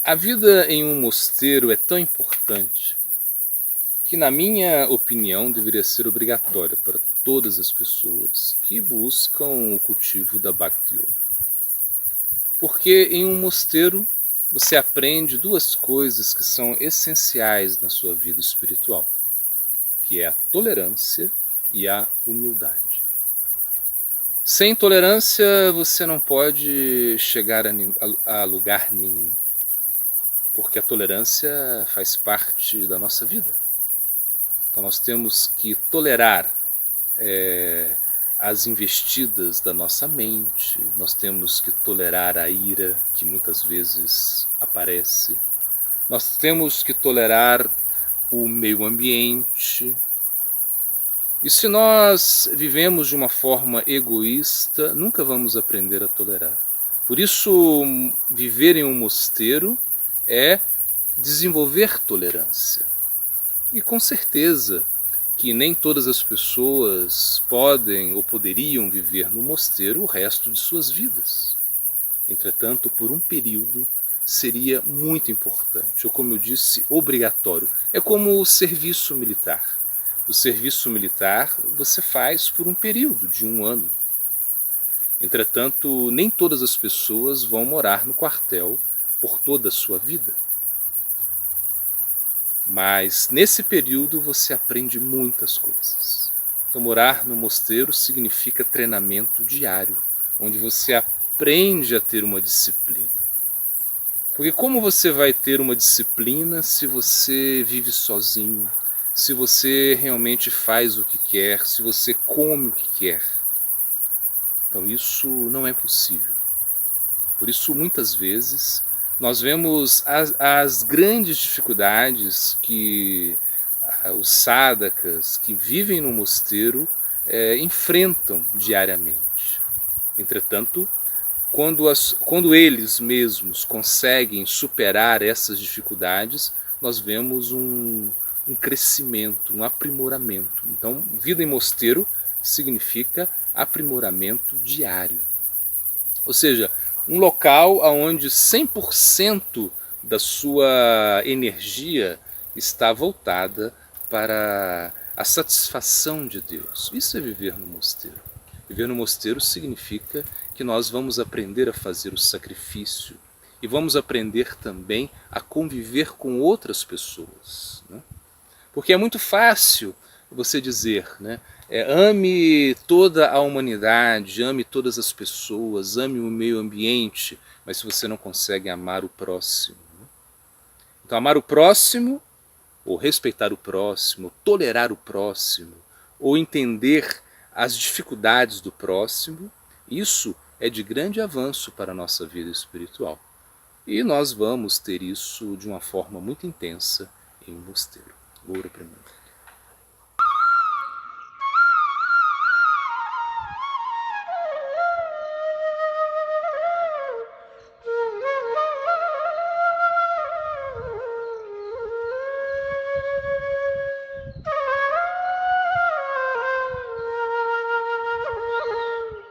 A vida em um mosteiro é tão importante que, na minha opinião, deveria ser obrigatória para todas as pessoas que buscam o cultivo da Bhakti Yoga. Porque em um mosteiro você aprende duas coisas que são essenciais na sua vida espiritual, que é a tolerância e a humildade. Sem tolerância você não pode chegar a lugar nenhum, porque a tolerância faz parte da nossa vida. Então nós temos que tolerar as investidas da nossa mente, nós temos que tolerar a ira que muitas vezes aparece, nós temos que tolerar o meio ambiente. E se nós vivemos de uma forma egoísta, nunca vamos aprender a tolerar. Por isso, viver em um mosteiro é desenvolver tolerância. E com certeza que nem todas as pessoas podem ou poderiam viver no mosteiro o resto de suas vidas. Entretanto, por um período seria muito importante, ou como eu disse, obrigatório. É como o serviço militar. O serviço militar você faz por um período de 1 ano. Entretanto, nem todas as pessoas vão morar no quartel por toda a sua vida. Mas nesse período você aprende muitas coisas. Então morar no mosteiro significa treinamento diário, onde você aprende a ter uma disciplina. Porque como você vai ter uma disciplina se você vive sozinho, se você realmente faz o que quer, se você come o que quer? Então isso não é possível. Por isso muitas vezes nós vemos as grandes dificuldades que os sadhakas que vivem no mosteiro enfrentam diariamente. Entretanto, quando eles mesmos conseguem superar essas dificuldades, nós vemos um crescimento, um aprimoramento. Então, vida em mosteiro significa aprimoramento diário. Ou seja, um local onde 100% da sua energia está voltada para a satisfação de Deus. Isso é viver no mosteiro. Viver no mosteiro significa que nós vamos aprender a fazer o sacrifício e vamos aprender também a conviver com outras pessoas, né? Porque é muito fácil você dizer, né, ame toda a humanidade, ame todas as pessoas, ame o meio ambiente, mas se você não consegue amar o próximo. Né? Então amar o próximo, ou respeitar o próximo, tolerar o próximo, ou entender as dificuldades do próximo, isso é de grande avanço para a nossa vida espiritual. E nós vamos ter isso de uma forma muito intensa em um mosteiro. Ouro primeiro.